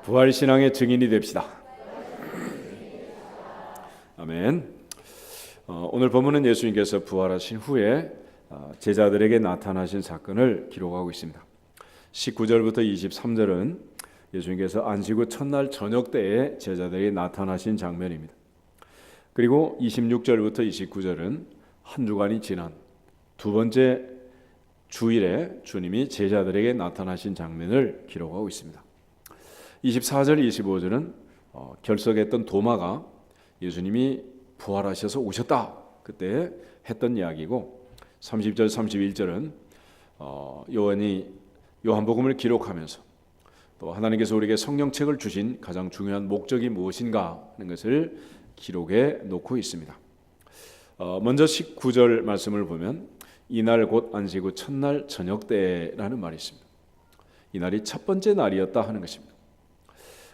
부활신앙의 증인이 됩시다. 아멘. 오늘 본문은 예수님께서 부활하신 후에 제자들에게 나타나신 사건을 기록하고 있습니다. 19절부터 23절은 예수님께서 안식 후 첫날 저녁 때에 제자들에게 나타나신 장면입니다. 그리고 26절부터 29절은 한 주간이 지난 두 번째 주일에 주님이 제자들에게 나타나신 장면을 기록하고 있습니다. 24절, 25절은 결석했던 도마가 예수님이 부활하셔서 오셨다 그때 했던 이야기고, 30절, 31절은 요한이 요한복음을 기록하면서 또 하나님께서 우리에게 성령책을 주신 가장 중요한 목적이 무엇인가 하는 것을 기록해 놓고 있습니다. 먼저 19절 말씀을 보면 이날 곧 안식 후 첫날 저녁 때라는 말이 있습니다. 이날이 첫 번째 날이었다 하는 것입니다.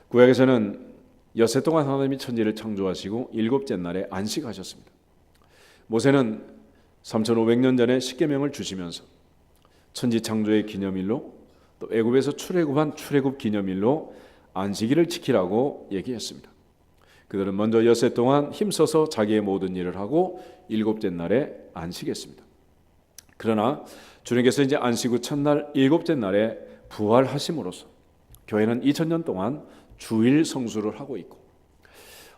구약에서는 엿새 동안 하나님이 천지를 창조하시고 일곱째 날에 안식하셨습니다. 모세는 3500년 전에 십계명을 주시면서 천지 창조의 기념일로 또 애굽에서 출애굽한 출애굽 기념일로 안식일을 지키라고 얘기했습니다. 그들은 먼저 엿새 동안 힘써서 자기의 모든 일을 하고 일곱째 날에 안식했습니다. 그러나 주님께서 이제 안식 후 첫날 일곱째 날에 부활하심으로써 교회는 2000년 동안 주일 성수를 하고 있고,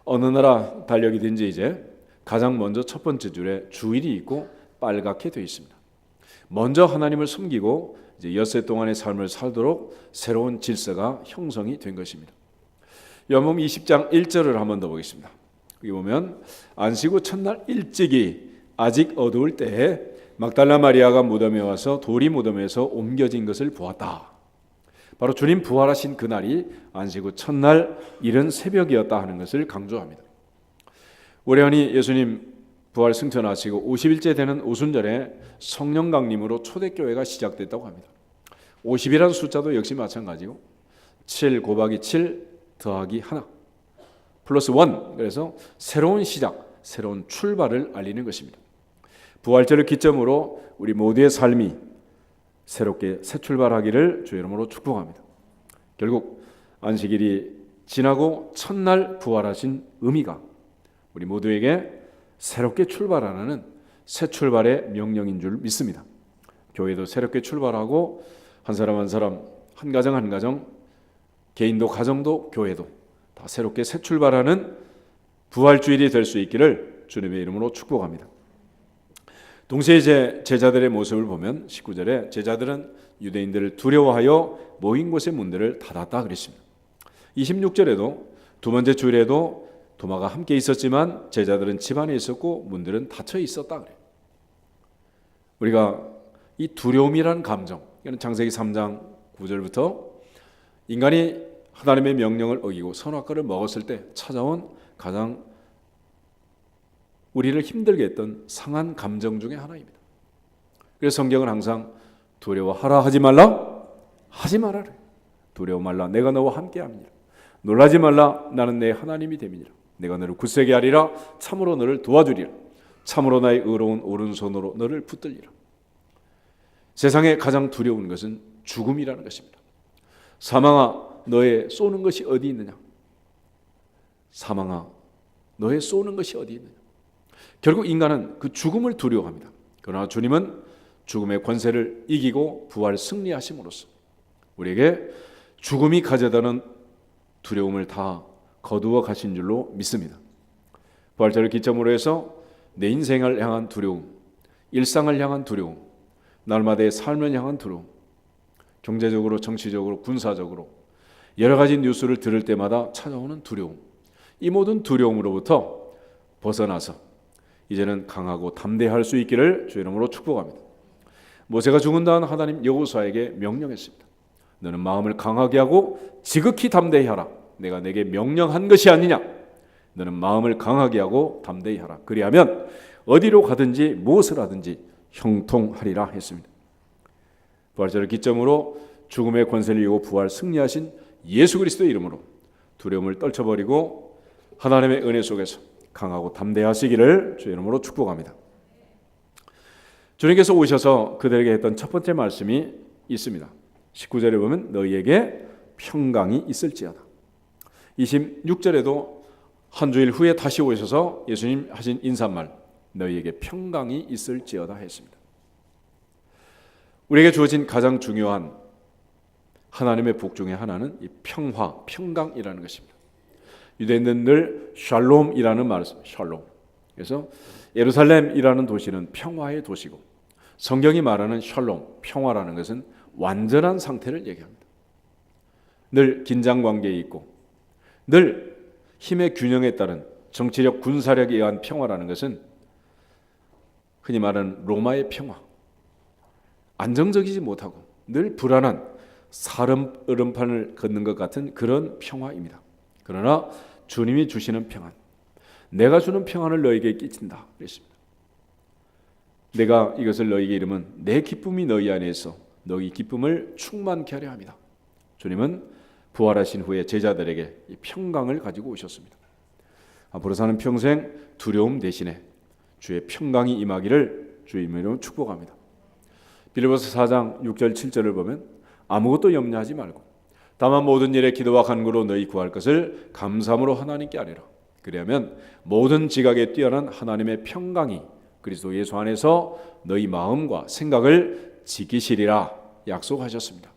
어느 나라 달력이든지 이제 가장 먼저 첫 번째 줄에 주일이 있고 빨갛게 되어 있습니다. 먼저 하나님을 섬기고 이제 엿새 동안의 삶을 살도록 새로운 질서가 형성이 된 것입니다. 요한복음 20장 1절을 한번 더 보겠습니다. 여기 보면 안식 후 첫날 일찍이 아직 어두울 때에 막달라 마리아가 무덤에 와서 돌이 무덤에서 옮겨진 것을 보았다. 바로 주님 부활하신 그날이 안식 후 첫날 이른 새벽이었다 하는 것을 강조합니다. 오래원이 예수님 부활 승천하시고 50일째 되는 오순절에 성령 강림으로 초대교회가 시작됐다고 합니다. 50이라는 숫자도 역시 마찬가지고 7 곱하기 7 더하기 1 플러스 1, 그래서 새로운 시작, 새로운 출발을 알리는 것입니다. 부활절을 기점으로 우리 모두의 삶이 새롭게 새 출발하기를 주의 이름으로 축복합니다. 결국 안식일이 지나고 첫날 부활하신 의미가 우리 모두에게 새롭게 출발하는 새 출발의 명령인 줄 믿습니다. 교회도 새롭게 출발하고 한 사람 한 사람, 한 가정 한 가정, 개인도 가정도 교회도 다 새롭게 새 출발하는 부활주일이 될 수 있기를 주님의 이름으로 축복합니다. 동시에 이제 제자들의 모습을 보면 19절에 제자들은 유대인들을 두려워하여 모인 곳의 문들을 닫았다 그랬습니다. 26절에도 두 번째 주일에도 도마가 함께 있었지만 제자들은 집 안에 있었고 문들은 닫혀 있었다 그래요. 우리가 이 두려움이라는 감정, 이건 창세기 3장 9절부터 인간이 하나님의 명령을 어기고 선악과를 먹었을 때 찾아온 가장 우리를 힘들게 했던 상한 감정 중에 하나입니다. 그래서 성경은 항상 두려워하라 하지 말라 하지 말아라. 두려워 말라 내가 너와 함께함이니라. 놀라지 말라 나는 내 하나님이 됨이니라. 내가 너를 굳세게 하리라. 참으로 너를 도와주리라. 참으로 나의 의로운 오른손으로 너를 붙들리라. 세상에 가장 두려운 것은 죽음이라는 것입니다. 사망아 너의 쏘는 것이 어디 있느냐. 사망아 너의 쏘는 것이 어디 있느냐. 결국 인간은 그 죽음을 두려워합니다. 그러나 주님은 죽음의 권세를 이기고 부활 승리하심으로써 우리에게 죽음이 가져다는 두려움을 다 거두어 가신 줄로 믿습니다. 부활절을 기점으로 해서 내 인생을 향한 두려움, 일상을 향한 두려움, 날마다의 삶을 향한 두려움, 경제적으로, 정치적으로, 군사적으로 여러 가지 뉴스를 들을 때마다 찾아오는 두려움, 이 모든 두려움으로부터 벗어나서 이제는 강하고 담대할 수 있기를 주의 이름으로 축복합니다. 모세가 죽은 다음 하나님 여호수아에게 명령했습니다. 너는 마음을 강하게 하고 지극히 담대히 하라. 내가 내게 명령한 것이 아니냐. 너는 마음을 강하게 하고 담대히 하라. 그리하면 어디로 가든지 무엇을 하든지 형통하리라 했습니다. 부활절을 기점으로 죽음의 권세를 이기고 부활 승리하신 예수 그리스도의 이름으로 두려움을 떨쳐버리고 하나님의 은혜 속에서 강하고 담대하시기를 주의 이름으로 축복합니다. 주님께서 오셔서 그들에게 했던 첫 번째 말씀이 있습니다. 19절에 보면 너희에게 평강이 있을지어다. 26절에도 한 주일 후에 다시 오셔서 예수님 하신 인사말, 너희에게 평강이 있을지어다 했습니다. 우리에게 주어진 가장 중요한 하나님의 복 중에 하나는 이 평화, 평강이라는 것입니다. 유대인들은 늘 샬롬이라는 말을 씁니다. 샬롬. 그래서 예루살렘이라는 도시는 평화의 도시고, 성경이 말하는 샬롬, 평화라는 것은 완전한 상태를 얘기합니다. 늘 긴장 관계에 있고 늘 힘의 균형에 따른 정치력, 군사력에 의한 평화라는 것은 흔히 말하는 로마의 평화, 안정적이지 못하고 늘 불안한 사름으름판을 걷는 것 같은 그런 평화입니다. 그러나 주님이 주시는 평안, 내가 주는 평안을 너희에게 끼친다 그랬습니다. 내가 이것을 너희에게 이르면 내 기쁨이 너희 안에 있어 너희 기쁨을 충만케 하려 합니다. 주님은 부활하신 후에 제자들에게 이 평강을 가지고 오셨습니다. 앞으로 사는 평생 두려움 대신에 주의 평강이 임하기를 주의 이름으로 축복합니다. 빌립보서 4장 6절 7절을 보면 아무것도 염려하지 말고 다만 모든 일에 기도와 간구로 너희 구할 것을 감사함으로 하나님께 아뢰라. 그리하면 모든 지각에 뛰어난 하나님의 평강이 그리스도 예수 안에서 너희 마음과 생각을 지키시리라 약속하셨습니다.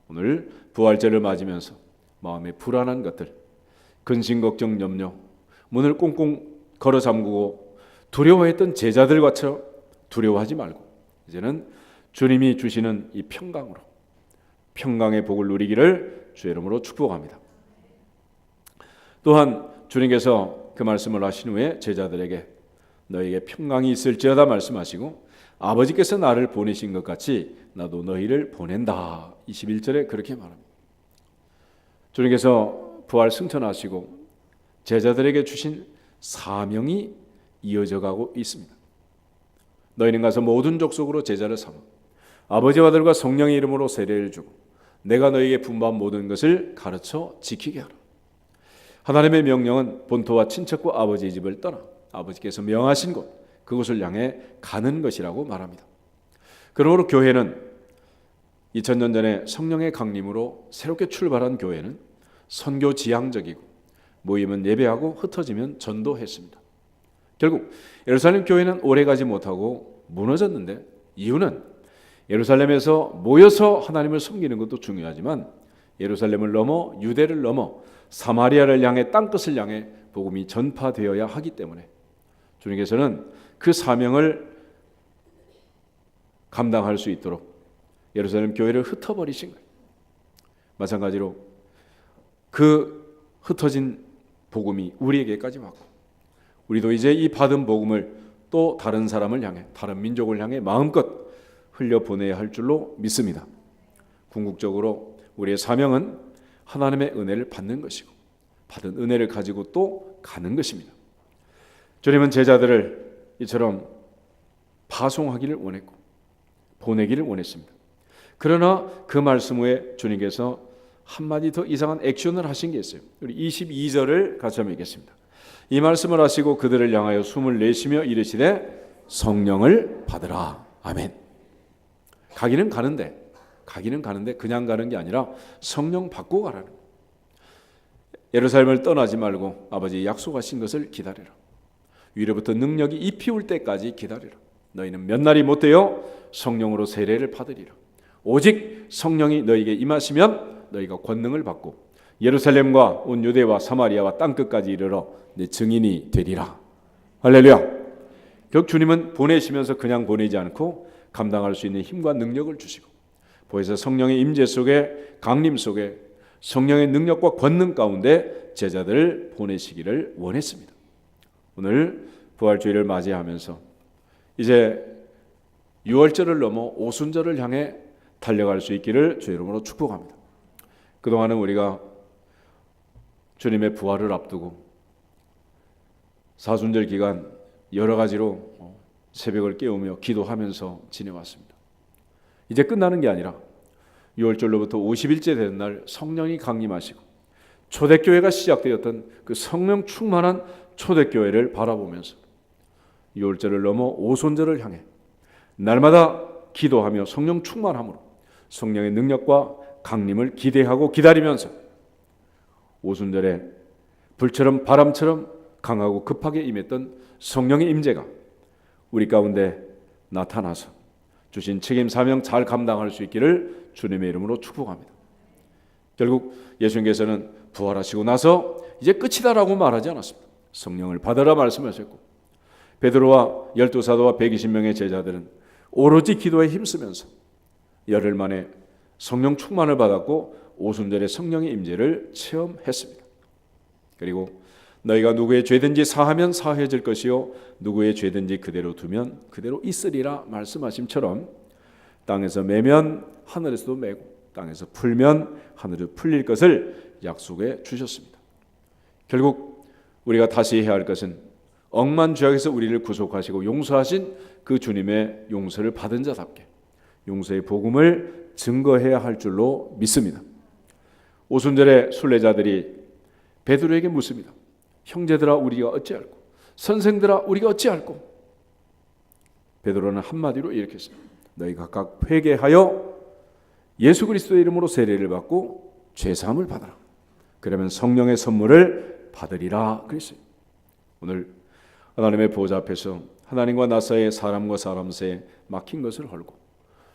오늘 부활절을 맞으면서 마음에 불안한 것들, 근심, 걱정, 염려, 문을 꽁꽁 걸어 잠그고 두려워했던 제자들과처럼 두려워하지 말고 이제는 주님이 주시는 이 평강으로 평강의 복을 누리기를 주의 이름으로 축복합니다. 또한 주님께서 그 말씀을 하신 후에 제자들에게 너희에게 평강이 있을지어다 말씀하시고 아버지께서 나를 보내신 것 같이 나도 너희를 보낸다. 21절에 그렇게 말합니다. 주님께서 부활 승천하시고 제자들에게 주신 사명이 이어져 가고 있습니다. 너희는 가서 모든 족속으로 제자를 삼아 아버지와 아들과 성령의 이름으로 세례를 주고 내가 너희에게 분부한 모든 것을 가르쳐 지키게 하라. 하나님의 명령은 본토와 친척과 아버지의 집을 떠나 아버지께서 명하신 곳 그곳을 향해 가는 것이라고 말합니다. 그러므로 교회는 2000년 전에 성령의 강림으로 새롭게 출발한 교회는 선교 지향적이고 모이면 예배하고 흩어지면 전도했습니다. 결국 예루살렘 교회는 오래가지 못하고 무너졌는데 이유는 예루살렘에서 모여서 하나님을 섬기는 것도 중요하지만 예루살렘을 넘어 유대를 넘어 사마리아를 향해 땅끝을 향해 복음이 전파되어야 하기 때문에 주님께서는 그 사명을 감당할 수 있도록 예루살렘 교회를 흩어버리신 거예요. 마찬가지로 그 흩어진 복음이 우리에게까지 왔고 우리도 이제 이 받은 복음을 또 다른 사람을 향해 다른 민족을 향해 마음껏 흘려보내야 할 줄로 믿습니다. 궁극적으로 우리의 사명은 하나님의 은혜를 받는 것이고 받은 은혜를 가지고 또 가는 것입니다. 주님은 제자들을 이처럼 파송하기를 원했고 보내기를 원했습니다. 그러나 그 말씀 후에 주님께서 한마디 더 이상한 액션을 하신 게 있어요. 우리 22절을 같이 한번 읽겠습니다. 이 말씀을 하시고 그들을 향하여 숨을 내쉬며 이르시되 성령을 받으라. 아멘. 가기는 가는데 그냥 가는 게 아니라 성령 받고 가라는 거예요. 예루살렘을 떠나지 말고 아버지 약속하신 것을 기다리라. 위로부터 능력이 입히 올 때까지 기다리라. 너희는 몇 날이 못 되어 성령으로 세례를 받으리라. 오직 성령이 너희에게 임하시면 너희가 권능을 받고 예루살렘과 온 유대와 사마리아와 땅끝까지 이르러 내 증인이 되리라. 할렐루야. 결국 주님은 보내시면서 그냥 보내지 않고 감당할 수 있는 힘과 능력을 주시고 보혜사 성령의 임재 속에 강림 속에 성령의 능력과 권능 가운데 제자들을 보내시기를 원했습니다. 오늘 부활주일을 맞이하면서 이제 6월절을 넘어 오순절을 향해 달려갈 수 있기를 주의 이름으로 축복합니다. 그동안은 우리가 주님의 부활을 앞두고 사순절 기간 여러 가지로 새벽을 깨우며 기도하면서 지내왔습니다. 이제 끝나는 게 아니라 6월절로부터 50일째 되는 날 성령이 강림하시고 초대교회가 시작되었던 그 성령 충만한 초대교회를 바라보면서 6월절을 넘어 오순절을 향해 날마다 기도하며 성령 충만함으로 성령의 능력과 강림을 기대하고 기다리면서 오순절에 불처럼 바람처럼 강하고 급하게 임했던 성령의 임재가 우리 가운데 나타나서 주신 책임 사명 잘 감당할 수 있기를 주님의 이름으로 축복합니다. 결국 예수님께서는 부활하시고 나서 이제 끝이다라고 말하지 않았습니다. 성령을 받으라 말씀하셨고 베드로와 12사도와 120명의 제자들은 오로지 기도에 힘쓰면서 열흘 만에 성령 충만을 받았고 오순절의 성령의 임재를 체험했습니다. 그리고 너희가 누구의 죄든지 사하면 사해질 것이요 누구의 죄든지 그대로 두면 그대로 있으리라 말씀하심처럼 땅에서 매면 하늘에서도 매고 땅에서 풀면 하늘에 풀릴 것을 약속해 주셨습니다. 결국 우리가 다시 해야 할 것은 억만 죄악에서 우리를 구속하시고 용서하신 그 주님의 용서를 받은 자답게 용서의 복음을 증거해야 할 줄로 믿습니다. 오순절에 순례자들이 베드로에게 묻습니다. 형제들아 우리가 어찌할꼬? 선생들아 우리가 어찌할꼬? 베드로는 한마디로 이렇게 했어요. 너희 각각 회개하여 예수 그리스도의 이름으로 세례를 받고 죄사함을 받아라. 그러면 성령의 선물을 받으리라 그랬어요. 오늘 하나님의 보좌 앞에서 하나님과 나 사이에 사람과 사람 사이에 막힌 것을 헐고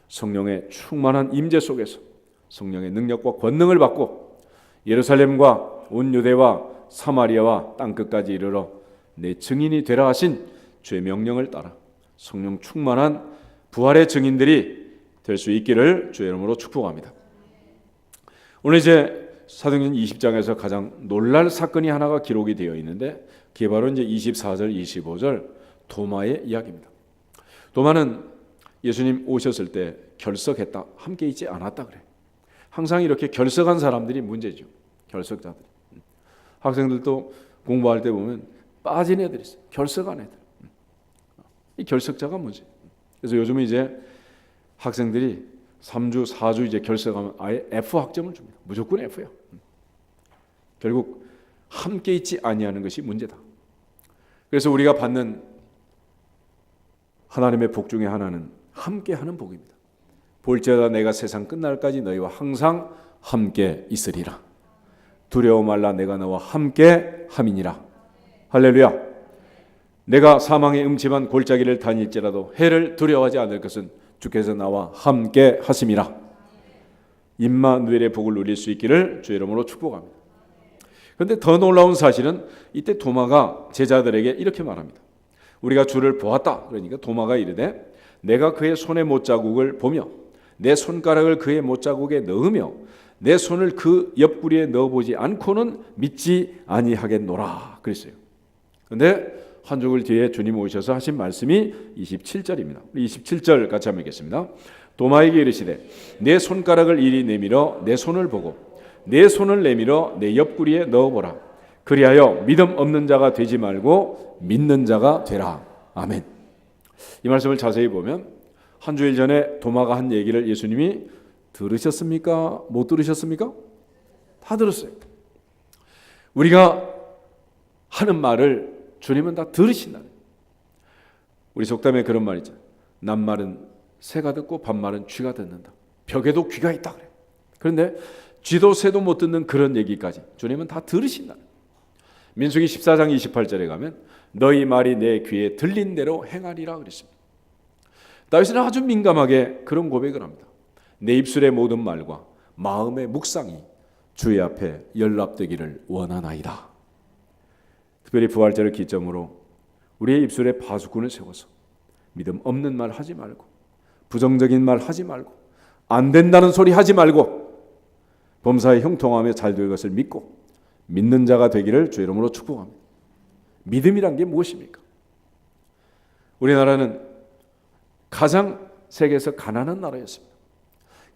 성령의 충만한 임재 속에서 성령의 능력과 권능을 받고 예루살렘과 온 유대와 사마리아와 땅끝까지 이르러 내 증인이 되라 하신 주의 명령을 따라 성령 충만한 부활의 증인들이 될 수 있기를 주의 이름으로 축복합니다. 오늘 이제 사도행전 20장에서 가장 놀랄 사건이 하나가 기록이 되어 있는데 그게 바로 이제 24절 25절 도마의 이야기입니다. 도마는 예수님 오셨을 때 결석했다, 함께 있지 않았다 그래. 항상 이렇게 결석한 사람들이 문제죠. 결석자들. 학생들도 공부할 때 보면 빠진 애들이 있어요. 결석한 애들. 이 결석자가 뭐지? 그래서 요즘은 이제 학생들이 3주, 4주 이제 결석하면 아예 F 학점을 줍니다. 무조건 F야. 결국 함께 있지 아니하는 것이 문제다. 그래서 우리가 받는 하나님의 복 중에 하나는 함께하는 복입니다. 볼지어다 내가 세상 끝날까지 너희와 항상 함께 있으리라. 두려워 말라 내가 너와 함께 함이니라. 할렐루야. 내가 사망의 음침한 골짜기를 다닐지라도 해를 두려워하지 않을 것은 주께서 나와 함께 하심이라. 임마누엘의 복을 누릴 수 있기를 주의 이름으로 축복합니다. 그런데 더 놀라운 사실은 이때 도마가 제자들에게 이렇게 말합니다. 우리가 주를 보았다. 그러니까 도마가 이르되 내가 그의 손의 못자국을 보며 내 손가락을 그의 못자국에 넣으며 내 손을 그 옆구리에 넣어보지 않고는 믿지 아니하겠노라 그랬어요. 그런데 한 주일 뒤에 주님 오셔서 하신 말씀이 27절입니다. 27절 같이 한번 읽겠습니다. 도마에게 이르시되 내 손가락을 이리 내밀어 내 손을 보고 내 손을 내밀어 내 옆구리에 넣어보라. 그리하여 믿음 없는 자가 되지 말고 믿는 자가 되라. 아멘. 이 말씀을 자세히 보면 한 주일 전에 도마가 한 얘기를 예수님이 들으셨습니까? 못 들으셨습니까? 다 들었어요. 우리가 하는 말을 주님은 다 들으신다. 우리 속담에 그런 말 있잖아요. 남말은 새가 듣고 반말은 쥐가 듣는다. 벽에도 귀가 있다 그래. 그런데 쥐도 새도 못 듣는 그런 얘기까지 주님은 다 들으신다. 민수기 14장 28절에 가면 너희 말이 내 귀에 들린 대로 행하리라 그랬습니다. 다윗은 아주 민감하게 그런 고백을 합니다. 내 입술의 모든 말과 마음의 묵상이 주의 앞에 연락되기를 원하나이다. 특별히 부활절을 기점으로 우리의 입술에 파수꾼을 세워서 믿음 없는 말 하지 말고 부정적인 말 하지 말고 안 된다는 소리 하지 말고 범사에 형통하며 잘 될 것을 믿고 믿는 자가 되기를 주의 이름으로 축복합니다. 믿음이란 게 무엇입니까? 우리나라는 가장 세계에서 가난한 나라였습니다.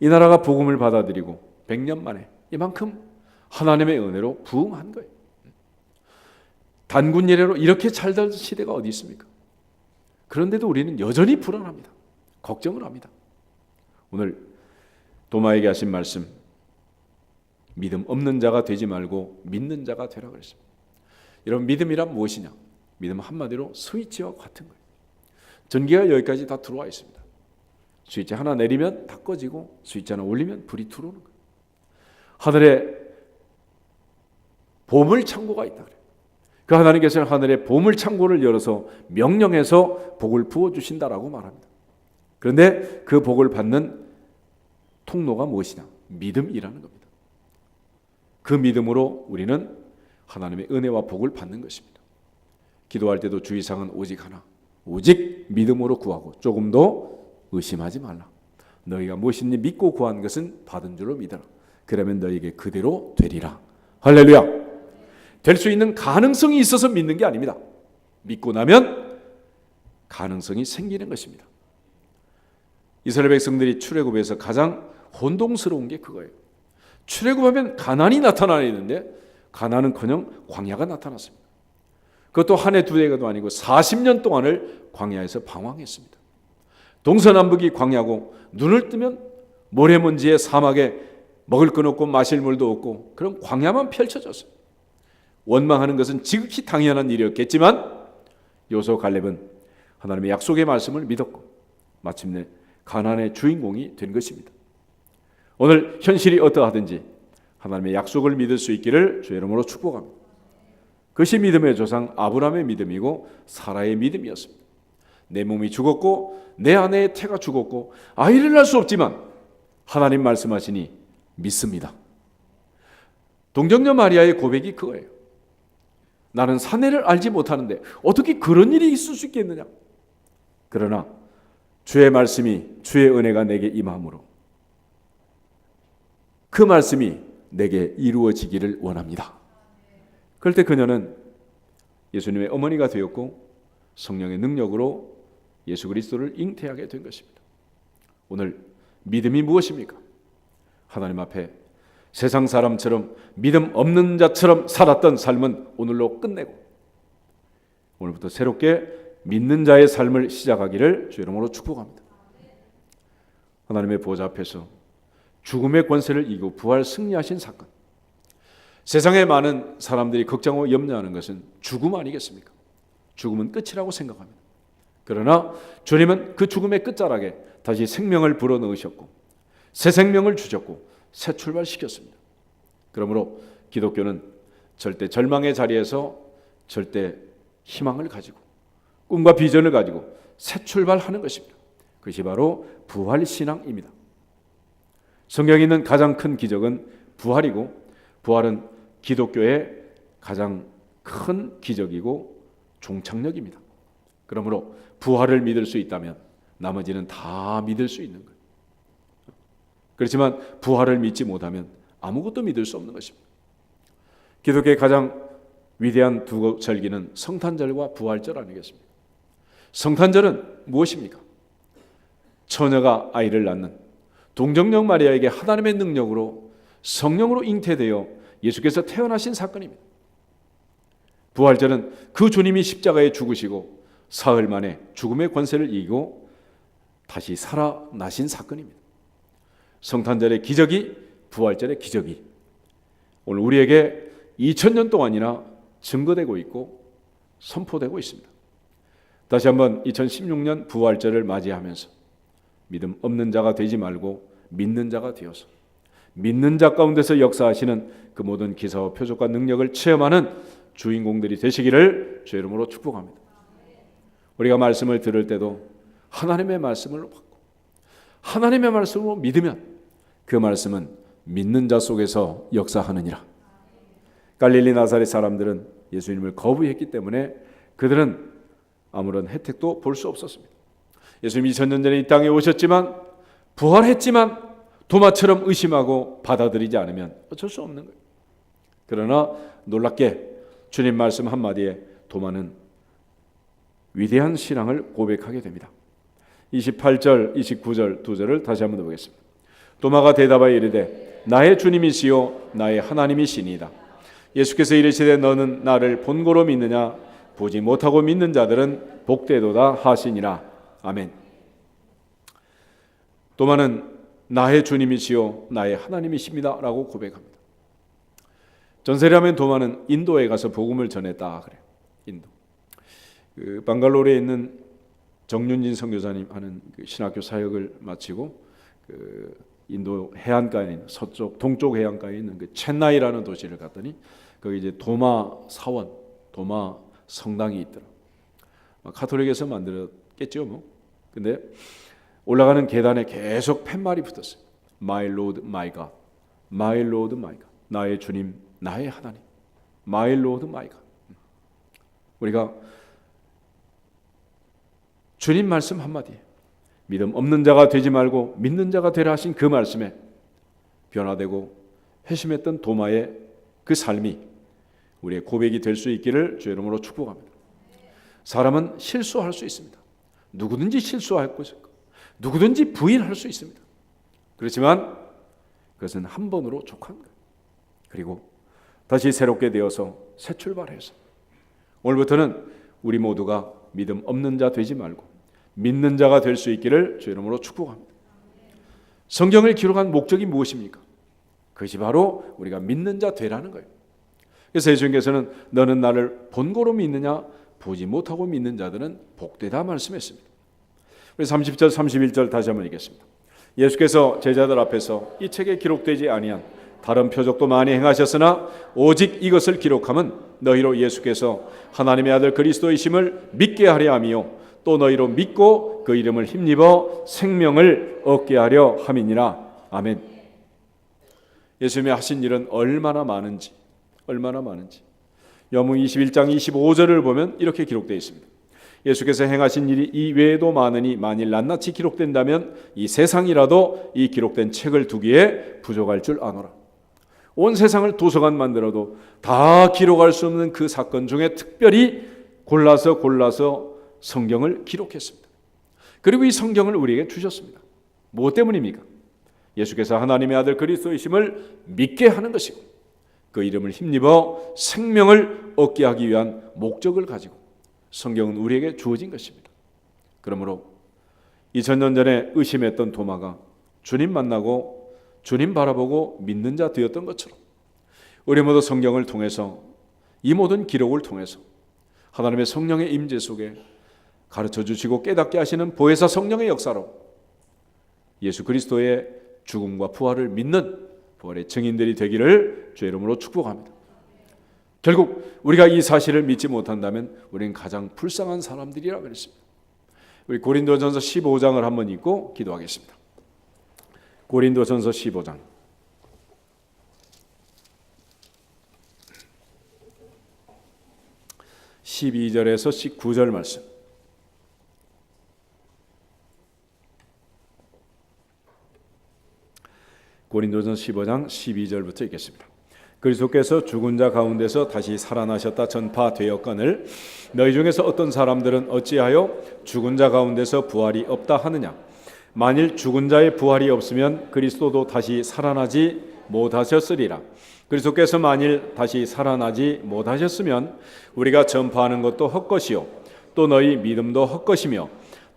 이 나라가 복음을 받아들이고 100년 만에 이만큼 하나님의 은혜로 부흥한 거예요. 단군 예례로 이렇게 잘 될 시대가 어디 있습니까? 그런데도 우리는 여전히 불안합니다. 걱정을 합니다. 오늘 도마에게 하신 말씀, 믿음 없는 자가 되지 말고 믿는 자가 되라 그랬습니다. 여러분, 믿음이란 무엇이냐? 믿음 한마디로 스위치와 같은 거예요. 전기가 여기까지 다 들어와 있습니다. 스위치 하나 내리면 다 꺼지고 스위치 하나 올리면 불이 들어오는 거예요. 하늘에 보물 창고가 있다 그래요. 그 하나님께서는 하늘의 보물 창고를 열어서 명령해서 복을 부어주신다라고 말합니다. 그런데 그 복을 받는 통로가 무엇이냐? 믿음이라는 겁니다. 그 믿음으로 우리는 하나님의 은혜와 복을 받는 것입니다. 기도할 때도 주의사항은 오직 하나, 오직 믿음으로 구하고 조금도 의심하지 말라. 너희가 무엇인지 믿고 구한 것은 받은 줄로 믿어라. 그러면 너희에게 그대로 되리라. 할렐루야. 될 수 있는 가능성이 있어서 믿는 게 아닙니다. 믿고 나면 가능성이 생기는 것입니다. 이스라엘 백성들이 출애굽에서 가장 혼동스러운 게 그거예요. 출애굽하면 가나안이 나타나야 되는데 가나안은커녕 광야가 나타났습니다. 그것도 한 해 두 해가도 아니고 40년 동안을 광야에서 방황했습니다. 동서남북이 광야고 눈을 뜨면 모래먼지에 사막에 먹을 건 없고 마실 물도 없고 그런 광야만 펼쳐졌어요. 원망하는 것은 지극히 당연한 일이었겠지만 여호수아 갈렙은 하나님의 약속의 말씀을 믿었고 마침내 가나안의 주인공이 된 것입니다. 오늘 현실이 어떠하든지 하나님의 약속을 믿을 수 있기를 주의 이름으로 축복합니다. 그것이 믿음의 조상 아브라함의 믿음이고 사라의 믿음이었습니다. 내 몸이 죽었고 내 아내의 태가 죽었고 아이를 낳을 수 없지만 하나님 말씀하시니 믿습니다. 동정녀 마리아의 고백이 그거예요. 나는 사내를 알지 못하는데 어떻게 그런 일이 있을 수 있겠느냐. 그러나 주의 말씀이 주의 은혜가 내게 임함으로 그 말씀이 내게 이루어지기를 원합니다. 그럴 때 그녀는 예수님의 어머니가 되었고 성령의 능력으로 예수 그리스도를 잉태하게 된 것입니다. 오늘 믿음이 무엇입니까? 하나님 앞에 세상 사람처럼 믿음 없는 자처럼 살았던 삶은 오늘로 끝내고 오늘부터 새롭게 믿는 자의 삶을 시작하기를 주의 이름으로 축복합니다. 하나님의 보좌 앞에서 죽음의 권세를 이기고 부활 승리하신 사건. 세상에 많은 사람들이 걱정하고 염려하는 것은 죽음 아니겠습니까? 죽음은 끝이라고 생각합니다. 그러나 주님은 그 죽음의 끝자락에 다시 생명을 불어넣으셨고 새 생명을 주셨고 새 출발시켰습니다. 그러므로 기독교는 절대 절망의 자리에서 절대 희망을 가지고 꿈과 비전을 가지고 새 출발하는 것입니다. 그것이 바로 부활신앙입니다. 성경에 있는 가장 큰 기적은 부활이고 부활은 기독교의 가장 큰 기적이고 종착역입니다. 그러므로 부활을 믿을 수 있다면 나머지는 다 믿을 수 있는 거예요. 그렇지만 부활을 믿지 못하면 아무것도 믿을 수 없는 것입니다. 기독교의 가장 위대한 두 절기는 성탄절과 부활절 아니겠습니까? 성탄절은 무엇입니까? 처녀가 아이를 낳는 동정녀 마리아에게 하나님의 능력으로 성령으로 잉태되어 예수께서 태어나신 사건입니다. 부활절은 그 주님이 십자가에 죽으시고 사흘 만에 죽음의 권세를 이기고 다시 살아나신 사건입니다. 성탄절의 기적이 부활절의 기적이 오늘 우리에게 2000년 동안이나 증거되고 있고 선포되고 있습니다. 다시 한번 2016년 부활절을 맞이하면서 믿음 없는 자가 되지 말고 믿는 자가 되어서 믿는 자 가운데서 역사하시는 그 모든 기사와 표적과 능력을 체험하는 주인공들이 되시기를 주의 이름으로 축복합니다. 우리가 말씀을 들을 때도 하나님의 말씀을 받고 하나님의 말씀으로 믿으면 그 말씀은 믿는 자 속에서 역사하느니라. 갈릴리 나사렛 사람들은 예수님을 거부했기 때문에 그들은 아무런 혜택도 볼 수 없었습니다. 예수님이 2000년 전에 이 땅에 오셨지만 부활했지만 도마처럼 의심하고 받아들이지 않으면 어쩔 수 없는 거예요. 그러나 놀랍게 주님 말씀 한마디에 도마는 위대한 신앙을 고백하게 됩니다. 28절, 29절 두 절을 다시 한번 보겠습니다. 도마가 대답하여 이르되 나의 주님이시요 나의 하나님이시니이다. 예수께서 이르시되 너는 나를 본고로 믿느냐 보지 못하고 믿는 자들은 복되도다 하시니라. 아멘. 도마는 나의 주님이시요 나의 하나님이십니다 라고 고백합니다. 전세라면 도마는 인도에 가서 복음을 전했다 그래요. 인도. 그 방갈로르에 있는 정윤진 선교사님 하는 그 신학교 사역을 마치고 그 인도 해안가에 있는 서쪽 동쪽 해안가에 있는 그 첸나이라는 도시를 갔더니 거기 이제 도마 사원, 도마 성당이 있더라. 가톨릭에서 만들었겠죠, 뭐. 근데 올라가는 계단에 계속 팻말이 붙었어요. My Lord, my God, My Lord, my God. 나의 주님, 나의 하나님. My Lord, my God. 우리가 주님 말씀 한마디에 믿음 없는 자가 되지 말고 믿는 자가 되라 하신 그 말씀에 변화되고 회심했던 도마의 그 삶이 우리의 고백이 될 수 있기를 주의 이름으로 축복합니다. 사람은 실수할 수 있습니다. 누구든지 실수할 것이고 누구든지 부인할 수 있습니다. 그렇지만 그것은 한 번으로 족한 거예요. 그리고 다시 새롭게 되어서 새 출발해서 오늘부터는 우리 모두가 믿음 없는 자 되지 말고 믿는 자가 될 수 있기를 주의 이름으로 축복합니다. 성경을 기록한 목적이 무엇입니까? 그것이 바로 우리가 믿는 자 되라는 거예요. 그래서 예수님께서는 너는 나를 본고로 믿느냐 보지 못하고 믿는 자들은 복되다 말씀했습니다. 우리 30절 31절 다시 한번 읽겠습니다. 예수께서 제자들 앞에서 이 책에 기록되지 아니한 다른 표적도 많이 행하셨으나 오직 이것을 기록함은 너희로 예수께서 하나님의 아들 그리스도이심을 믿게 하려 함이요 또 너희로 믿고 그 이름을 힘입어 생명을 얻게 하려 함이니라. 아멘. 예수님이 하신 일은 얼마나 많은지 요한복음 21장 25절을 보면 이렇게 기록되어 있습니다. 예수께서 행하신 일이 이 외에도 많으니 만일 낱낱이 기록된다면 이 세상이라도 이 기록된 책을 두기에 부족할 줄 아노라. 온 세상을 도서관 만들어도 다 기록할 수 없는 그 사건 중에 특별히 골라서 성경을 기록했습니다. 그리고 이 성경을 우리에게 주셨습니다. 무엇 때문입니까? 예수께서 하나님의 아들 그리스도이심을 믿게 하는 것이고 그 이름을 힘입어 생명을 얻게 하기 위한 목적을 가지고 성경은 우리에게 주어진 것입니다. 그러므로 2000년 전에 의심했던 도마가 주님 만나고 주님 바라보고 믿는 자 되었던 것처럼 우리 모두 성경을 통해서 이 모든 기록을 통해서 하나님의 성령의 임재 속에 가르쳐 주시고 깨닫게 하시는 보혜사 성령의 역사로 예수 그리스도의 죽음과 부활을 믿는 부활의 증인들이 되기를 주의 이름으로 축복합니다. 결국 우리가 이 사실을 믿지 못한다면 우리는 가장 불쌍한 사람들이라 그랬습니다. 우리 고린도전서 15장을 한번 읽고 기도하겠습니다. 고린도전서 15장 12절에서 19절 말씀. 고린도전서 15장 12절부터 읽겠습니다. 그리스도께서 죽은 자 가운데서 다시 살아나셨다 전파되었거늘 너희 중에서 어떤 사람들은 어찌하여 죽은 자 가운데서 부활이 없다 하느냐. 만일 죽은 자의 부활이 없으면 그리스도도 다시 살아나지 못하셨으리라. 그리스도께서 만일 다시 살아나지 못하셨으면 우리가 전파하는 것도 헛것이요 또 너희 믿음도 헛것이며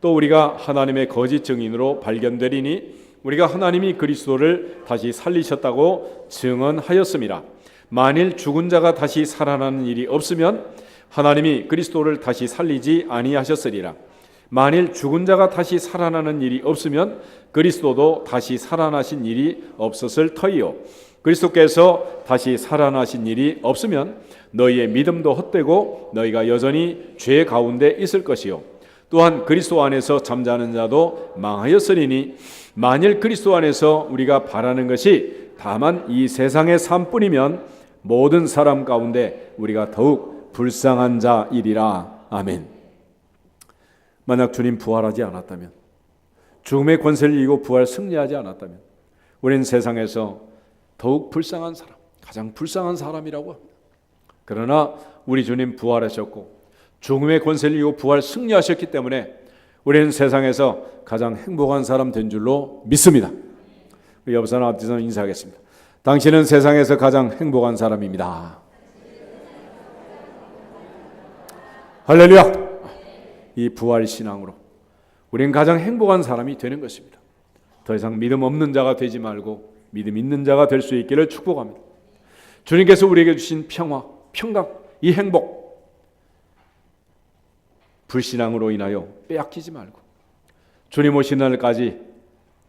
또 우리가 하나님의 거짓 증인으로 발견되리니 우리가 하나님이 그리스도를 다시 살리셨다고 증언하였음이라. 만일 죽은 자가 다시 살아나는 일이 없으면 하나님이 그리스도를 다시 살리지 아니하셨으리라. 만일 죽은 자가 다시 살아나는 일이 없으면 그리스도도 다시 살아나신 일이 없었을 터이요 그리스도께서 다시 살아나신 일이 없으면 너희의 믿음도 헛되고 너희가 여전히 죄 가운데 있을 것이요 또한 그리스도 안에서 잠자는 자도 망하였으리니 만일 그리스도 안에서 우리가 바라는 것이 다만 이 세상의 삶뿐이면 모든 사람 가운데 우리가 더욱 불쌍한 자이리라. 아멘. 만약 주님 부활하지 않았다면, 죽음의 권세를 이기고 부활 승리하지 않았다면 우리는 세상에서 더욱 불쌍한 사람, 가장 불쌍한 사람이라고 합니다. 그러나 우리 주님 부활하셨고 죽음의 권세를 이기고 부활 승리하셨기 때문에 우리는 세상에서 가장 행복한 사람 된 줄로 믿습니다. 우리 옆사람 앞에서 인사하겠습니다. 당신은 세상에서 가장 행복한 사람입니다. 할렐루야. 이 부활 신앙으로 우리는 가장 행복한 사람이 되는 것입니다. 더 이상 믿음 없는 자가 되지 말고 믿음 있는 자가 될 수 있기를 축복합니다. 주님께서 우리에게 주신 평화, 평강, 이 행복 불신앙으로 인하여 빼앗기지 말고 주님 오신 날까지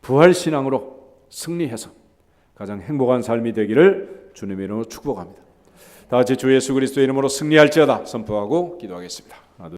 부활신앙으로 승리해서 가장 행복한 삶이 되기를 주님의 이름으로 축복합니다. 다 같이 주 예수 그리스도의 이름으로 승리할지어다 선포하고 기도하겠습니다.